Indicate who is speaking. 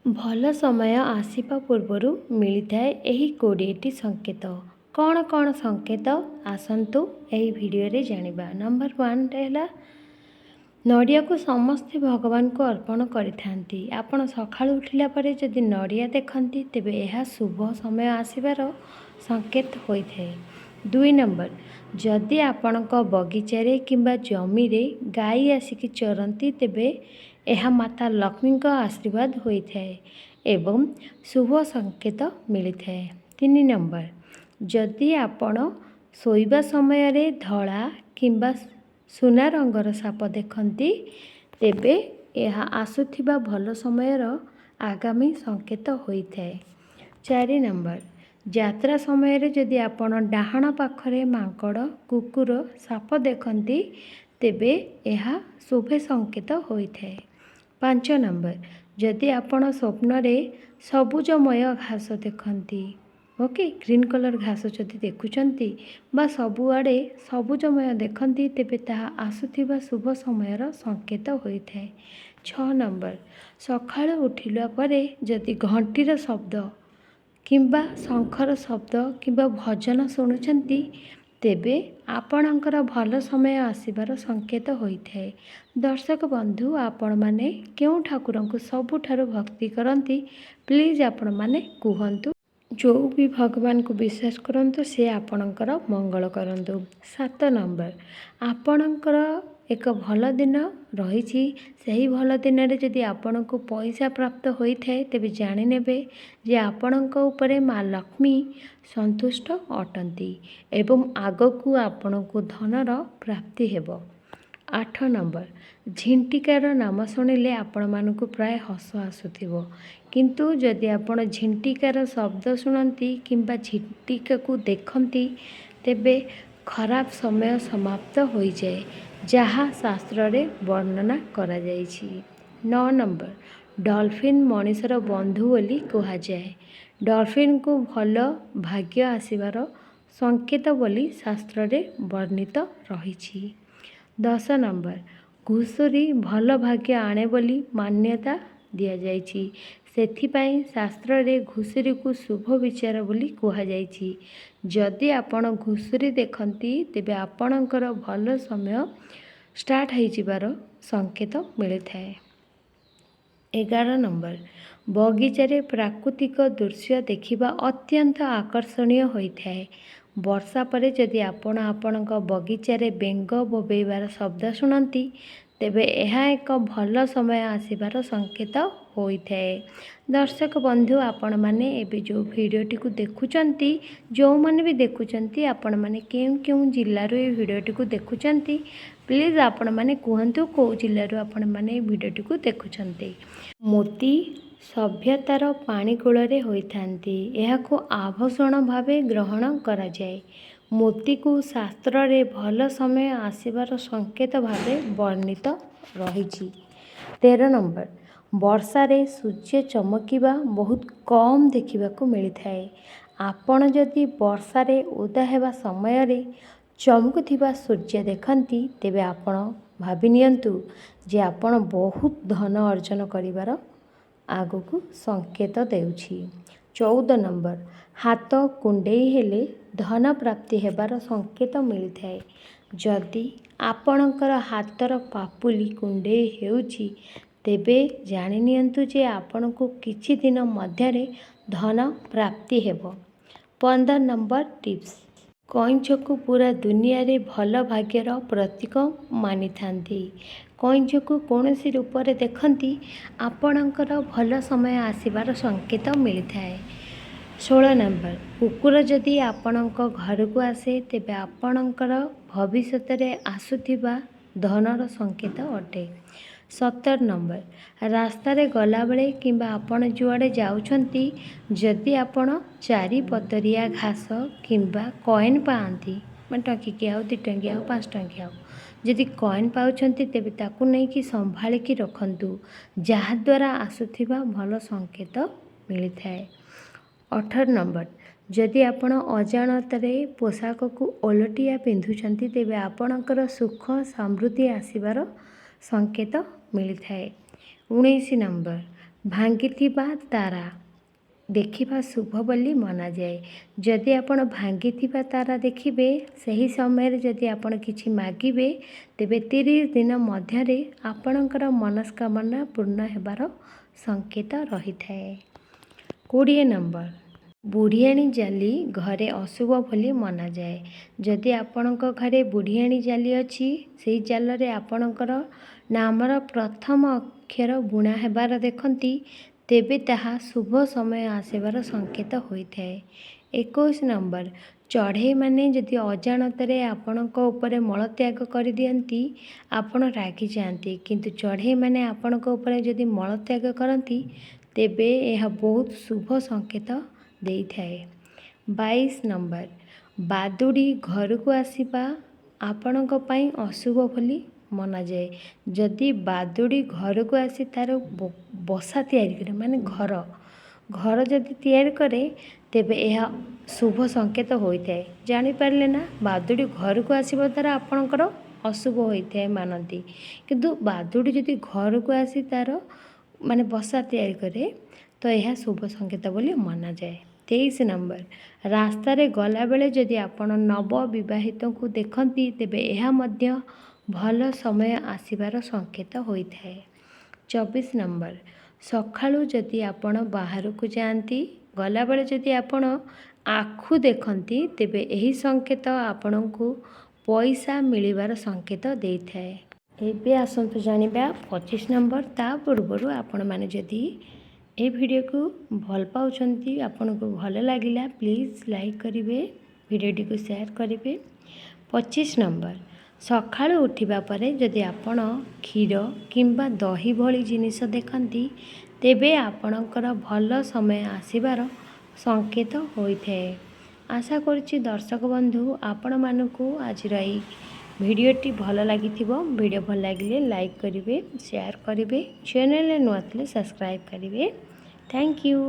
Speaker 1: ଭଲ ସମୟ ଆସିବା ପୂର୍ବରୁ ମିଳିଥାଏ ଏହି 20ଟି ସଂକେତ। କ'ଣ କ'ଣ ସଂକେତ ଆସନ୍ତୁ ଏହି ଭିଡ଼ିଓରେ ଜାଣିବା। ନମ୍ବର 1 ହେଲା ନଡ଼ିଆକୁ ସମସ୍ତେ ଭଗବାନଙ୍କୁ ଅର୍ପଣ କରିଥାନ୍ତି। ଆପଣ ସକାଳୁ ଉଠିଲା ପରେ ଯଦି ନଡ଼ିଆ ଦେଖନ୍ତି ତେବେ ଏହା ଶୁଭ ସମୟ ଆସିବାର ସଂକେତ ହୋଇଥାଏ। 2 ନମ୍ବର ଯଦି ଆପଣଙ୍କ ବଗିଚାରେ କିମ୍ବା ଜମିରେ ଗାଈ ଆସିକି ଚରନ୍ତି ତେବେ ଏହା ମାତା ଲକ୍ଷ୍ମୀଙ୍କ ଆଶୀର୍ବାଦ ହୋଇଥାଏ ଏବଂ ଶୁଭ ସଂକେତ ମିଳିଥାଏ। 3 ନମ୍ବର ଯଦି ଆପଣ ଶୋଇବା ସମୟରେ ଧଳା କିମ୍ବା ସୁନା ରଙ୍ଗର ସାପ ଦେଖନ୍ତି ତେବେ ଏହା ଆସୁଥିବା ଭଲ ସମୟର ଆଗାମୀ ସଂକେତ ହୋଇଥାଏ। 4 ନମ୍ବର ଯାତ୍ରା ସମୟରେ ଯଦି ଆପଣ ଡାହାଣ ପାଖରେ ମାଙ୍କଡ଼, କୁକୁର, ସାପ ଦେଖନ୍ତି ତେବେ ଏହା ଶୁଭ ସଂକେତ ହୋଇଥାଏ। 5 ନମ୍ବର ଯଦି ଆପଣ ସ୍ୱପ୍ନରେ ସବୁଜମୟ ଘାସ ଦେଖନ୍ତି, ଓକେ, ଗ୍ରୀନ୍ କଲର୍ ଘାସ ଯଦି ଦେଖୁଛନ୍ତି ବା ସବୁଆଡ଼େ ସବୁଜମୟ ଦେଖନ୍ତି ତେବେ ତାହା ଆସୁଥିବା ଶୁଭ ସମୟର ସଂକେତ ହୋଇଥାଏ। 6 ନମ୍ବର ସକାଳୁ ଉଠିଲା ପରେ ଯଦି ଘଣ୍ଟିର ଶବ୍ଦ କିମ୍ବା ଶଙ୍ଖର ଶବ୍ଦ କିମ୍ବା ଭଜନ ଶୁଣୁଛନ୍ତି ତେବେ ଆପଣଙ୍କର ଭଲ ସମୟ ଆସିବାର ସଂକେତ ହୋଇଥାଏ। ଦର୍ଶକ ବନ୍ଧୁ, ଆପଣମାନେ କେଉଁ ଠାକୁରଙ୍କୁ ସବୁଠାରୁ ଭକ୍ତି କରନ୍ତି ପ୍ଲିଜ୍ ଆପଣମାନେ କୁହନ୍ତୁ। ଯେଉଁ ବି ଭଗବାନଙ୍କୁ ବିଶ୍ୱାସ କରନ୍ତୁ ସେ ଆପଣଙ୍କର ମଙ୍ଗଳ କରନ୍ତୁ। 7 ନମ୍ବର ଆପଣଙ୍କର ଏକ ଭଲ ଦିନ ରହିଛି, ସେହି ଭଲ ଦିନରେ ଯଦି ଆପଣଙ୍କୁ ପଇସା ପ୍ରାପ୍ତ ହୋଇଥାଏ ତେବେ ଜାଣିନେବେ ଯେ ଆପଣଙ୍କ ଉପରେ ମା ଲକ୍ଷ୍ମୀ ସନ୍ତୁଷ୍ଟ ଅଟନ୍ତି ଏବଂ ଆଗକୁ ଆପଣଙ୍କୁ ଧନର ପ୍ରାପ୍ତି ହେବ। 8 ନମ୍ବର ଝିଣ୍ଟିକାର ନାମ ଶୁଣିଲେ ଆପଣମାନଙ୍କୁ ପ୍ରାୟ ହସ ଆସୁଥିବ, କିନ୍ତୁ ଯଦି ଆପଣ ଝିଣ୍ଟିକାର ଶବ୍ଦ ଶୁଣନ୍ତି କିମ୍ବା ଝିଣ୍ଟିକାକୁ ଦେଖନ୍ତି ତେବେ ଖରାପ ସମୟ ସମାପ୍ତ ହୋଇଯାଏ, ଯାହା ଶାସ୍ତ୍ରରେ ବର୍ଣ୍ଣନା କରାଯାଇଛି। 9 ନମ୍ବର ଡଲଫିନ୍ ମଣିଷର ବନ୍ଧୁ ବୋଲି କୁହାଯାଏ। ଡଲଫିନ୍କୁ ଭଲ ଭାଗ୍ୟ ଆସିବାର ସଂକେତ ବୋଲି ଶାସ୍ତ୍ରରେ ବର୍ଣ୍ଣିତ ରହିଛି। 10 ନମ୍ବର ଘୁଷୁରୀ ଭଲ ଭାଗ୍ୟ ଆଣେ ବୋଲି ମାନ୍ୟତା ଦିଆଯାଇଛି, ସେଥିପାଇଁ ଶାସ୍ତ୍ରରେ ଘୁଷୁରୀକୁ ଶୁଭ ବିଚାର ବୋଲି କୁହାଯାଇଛି। ଯଦି ଆପଣ ଘୁଷୁରୀ ଦେଖନ୍ତି ତେବେ ଆପଣଙ୍କର ଭଲ ସମୟ ଷ୍ଟାର୍ଟ ହୋଇଯିବାର ସଂକେତ ମିଳିଥାଏ। 11 ନମ୍ବର ବଗିଚାରେ ପ୍ରାକୃତିକ ଦୃଶ୍ୟ ଦେଖିବା ଅତ୍ୟନ୍ତ ଆକର୍ଷଣୀୟ ହୋଇଥାଏ। ବର୍ଷା ପରେ ଯଦି ଆପଣ ଆପଣଙ୍କ ବଗିଚାରେ ବେଙ୍ଗ ବୋବେଇବାର ଶବ୍ଦ ଶୁଣନ୍ତି ତେବେ ଏହା ଏକ ଭଲ ସମୟ ଆସିବାର ସଂକେତ ହୋଇଥାଏ। ଦର୍ଶକ ବନ୍ଧୁ, ଆପଣମାନେ ଏବେ ଯେଉଁ ଭିଡ଼ିଓଟିକୁ ଦେଖୁଛନ୍ତି, ଯେଉଁମାନେ ବି ଦେଖୁଛନ୍ତି ଆପଣମାନେ କେଉଁ କେଉଁ ଜିଲ୍ଲାରୁ এই ଭିଡ଼ିଓଟିକୁ ଦେଖୁଛନ୍ତି ପ୍ଲିଜ୍ ଆପଣମାନେ କୁହନ୍ତୁ କେଉଁ ଜିଲ୍ଲାରୁ ଆପଣମାନେ এই ଭିଡ଼ିଓଟିକୁ ଦେଖୁଛନ୍ତି। ମୋତି ସଭ୍ୟତାର ପାଣି କୂଳରେ ହୋଇଥାନ୍ତି, ଏହାକୁ ଆଭୂଷଣ ଭାବେ ଗ୍ରହଣ କରାଯାଏ। ମୋତିକୁ ଶାସ୍ତ୍ରରେ ଭଲ ସମୟ ଆସିବାର ସଂକେତ ଭାବେ ବର୍ଣ୍ଣିତ ରହିଛି। 13 ନମ୍ବର ବର୍ଷାରେ ସୂର୍ଯ୍ୟ ଚମକିବା ବହୁତ କମ୍ ଦେଖିବାକୁ ମିଳିଥାଏ। ଆପଣ ଯଦି ବର୍ଷାରେ ଓଦା ହେବା ସମୟରେ ଚମକୁଥିବା ସୂର୍ଯ୍ୟ ଦେଖନ୍ତି ତେବେ ଆପଣ ଭାବିନିଅନ୍ତୁ ଯେ ଆପଣ ବହୁତ ଧନ ଅର୍ଜନ କରିବାର ଆଗକୁ ସଂକେତ ଦେଉଛି। 14 ନମ୍ବର ହାତ କୁଣ୍ଡେଇ ହେଲେ ଧନ ପ୍ରାପ୍ତି ହେବାର ସଂକେତ ମିଳିଥାଏ। ଯଦି ଆପଣଙ୍କର ହାତର ପାପୁଲି କୁଣ୍ଡେଇ ହେଉଛି ତେବେ ଜାଣିନିଅନ୍ତୁ ଯେ ଆପଣଙ୍କୁ କିଛି ଦିନ ମଧ୍ୟରେ ଧନ ପ୍ରାପ୍ତି ହେବ। 15 ନମ୍ବର ଟିପ୍ସ କଇଁଛକୁ ପୁରା ଦୁନିଆରେ ଭଲ ଭାଗ୍ୟର ପ୍ରତୀକ ମାନିଥାନ୍ତି। କଇଁଛକୁ କୌଣସି ରୂପରେ ଦେଖନ୍ତି ଆପଣଙ୍କର ଭଲ ସମୟ ଆସିବାର ସଂକେତ ମିଳିଥାଏ। 16 ନମ୍ବର କୁକୁର ଯଦି ଆପଣଙ୍କ ଘରକୁ ଆସେ ତେବେ ଆପଣଙ୍କର ଭବିଷ୍ୟତରେ ଆସୁଥିବା ଧନର ସଂକେତ ଅଟେ। 17 ନମ୍ବର ରାସ୍ତାରେ ଗଲାବେଳେ କିମ୍ବା ଆପଣ ଯୁଆଡ଼େ ଯାଉଛନ୍ତି ଯଦି ଆପଣ ଚାରିପତରିଆ ଘାସ କିମ୍ବା କଏନ୍ ପାଆନ୍ତି, ମାନେ ଟଙ୍କିକିଆ ହେଉ, 2 ଟଙ୍କିଆ ହେଉ, 5 ଟଙ୍କିଆ ହେଉ, ଯଦି କଏନ୍ ପାଉଛନ୍ତି ତେବେ ତାକୁ ନେଇକି ସମ୍ଭାଳିକି ରଖନ୍ତୁ, ଯାହାଦ୍ୱାରା ଆସୁଥିବା ଭଲ ସଂକେତ ମିଳିଥାଏ। 18 ନମ୍ବର ଯଦି ଆପଣ ଅଜାଣତରେ ପୋଷାକକୁ ଓଲଟିଆ ପିନ୍ଧୁଛନ୍ତି ତେବେ ଆପଣଙ୍କର ସୁଖ ସମୃଦ୍ଧି ଆସିବାର ସଂକେତ ମିଳିଥାଏ। 19 ନମ୍ବର ଭାଙ୍ଗିଥିବା ତାରା ଦେଖିବା ଶୁଭ ବୋଲି ମନାଯାଏ। ଯଦି ଆପଣ ଭାଙ୍ଗିଥିବା ତାରା ଦେଖିବେ, ସେହି ସମୟରେ ଯଦି ଆପଣ କିଛି ମାଗିବେ, ତେବେ 30 ଦିନ ମଧ୍ୟରେ ଆପଣଙ୍କର ମନସ୍କାମନା ପୂର୍ଣ୍ଣ ହେବାର ସଂକେତ ରହିଥାଏ। 20 ନମ୍ବର, ବୁଢ଼ିଆଣୀ ଜାଲି ଘରେ ଅଶୁଭ ବୋଲି ମନାଯାଏ। ଯଦି ଆପଣଙ୍କ ଘରେ ବୁଢ଼ିଆଣୀ ଜାଲି ଅଛି, ସେହି ଜାଲରେ ଆପଣଙ୍କର ନାମର ପ୍ରଥମ ଅକ୍ଷର ବୁଣା ହେବାର ଦେଖନ୍ତି, ତେବେ ତାହା ଶୁଭ ସମୟ ଆସିବାର ସଂକେତ ହୋଇଥାଏ। 21 ନମ୍ବର, ଚଢ଼େଇମାନେ ଯଦି ଅଜାଣତରେ ଆପଣଙ୍କ ଉପରେ ମଳତ୍ୟାଗ କରିଦିଅନ୍ତି, ଆପଣ ରାଗିଯାଆନ୍ତି, କିନ୍ତୁ ଚଢ଼େଇମାନେ ଆପଣଙ୍କ ଉପରେ ଯଦି ମଳତ୍ୟାଗ କରନ୍ତି, ତେବେ ଏହା ବହୁତ ଶୁଭ ସଂକେତ ଦେଇଥାଏ। 22 ନମ୍ବର, ବାଦୁଡ଼ି ଘରକୁ ଆସିବା ଆପଣଙ୍କ ପାଇଁ ଅଶୁଭ ବୋଲି ମନାଯାଏ। ଯଦି ବାଦୁଡ଼ି ଘରକୁ ଆସି ତା'ର ବସା ତିଆରି କରେ, ମାନେ ଘର ଯଦି ତିଆରି କରେ, ତେବେ ଏହା ଶୁଭ ସଂକେତ ହୋଇଥାଏ। ଜାଣିପାରିଲେ ନା, ବାଦୁଡ଼ି ଘରକୁ ଆସିବା ଦ୍ୱାରା ଆପଣଙ୍କର ଅଶୁଭ ହୋଇଥାଏ ମାନନ୍ତି, କିନ୍ତୁ ବାଦୁଡ଼ି ଯଦି ଘରକୁ ଆସି ତା'ର ବସା ତିଆରି କରେ, ତ ଏହା ଶୁଭ ସଂକେତ ବୋଲି ମନାଯାଏ। 23 ନମ୍ବର, ରାସ୍ତାରେ ଗଲାବେଳେ ଯଦି ଆପଣ ନବବିବାହିତଙ୍କୁ ଦେଖନ୍ତି, ତେବେ ଏହା ମଧ୍ୟ ଭଲ ସମୟ ଆସିବାର ସଂକେତ ହୋଇଥାଏ। 24 ନମ୍ବର, ସକାଳୁ ଯଦି ଆପଣ ବାହାରକୁ ଯାଆନ୍ତି, ଗଲାବେଳେ ଯଦି ଆପଣ ଆଖୁ ଦେଖନ୍ତି, ତେବେ ଏହି ସଂକେତ ଆପଣଙ୍କୁ ପଇସା ମିଳିବାର ସଂକେତ ଦେଇଥାଏ। ଏବେ ଆସନ୍ତୁ ଜାଣିବା 25 ନମ୍ବର। ତା ପୂର୍ବରୁ ଆପଣମାନେ ଯଦି ଏ ଭିଡ଼ିଓକୁ ଭଲ ପାଉଛନ୍ତି, ଆପଣଙ୍କୁ ଭଲ ଲାଗିଲା, ପ୍ଲିଜ୍ ଲାଇକ୍ କରିବେ, ଭିଡ଼ିଓଟିକୁ ସେୟାର କରିବେ। 25 ନମ୍ବର, ସକାଳୁ ଉଠିବା ପରେ ଯଦି ଆପଣ କ୍ଷୀର କିମ୍ବା ଦହି ଭଳି ଜିନିଷ ଦେଖନ୍ତି, ତେବେ ଆପଣଙ୍କର ଭଲ ସମୟ ଆସିବାର ସଂକେତ ହୋଇଥାଏ। ଆଶା କରୁଛି ଦର୍ଶକ ବନ୍ଧୁ ଆପଣମାନଙ୍କୁ ଆଜିର ଏହି ଭିଡ଼ିଓଟି ଭଲ ଲାଗିଥିବ। ଭିଡ଼ିଓ ଭଲ ଲାଗିଲେ ଲାଇକ୍ କରିବେ, ସେୟାର କରିବେ, ଚ୍ୟାନେଲରେ ନୂଆ ଥିଲେ ସବସ୍କ୍ରାଇବ୍ କରିବେ। Thank you.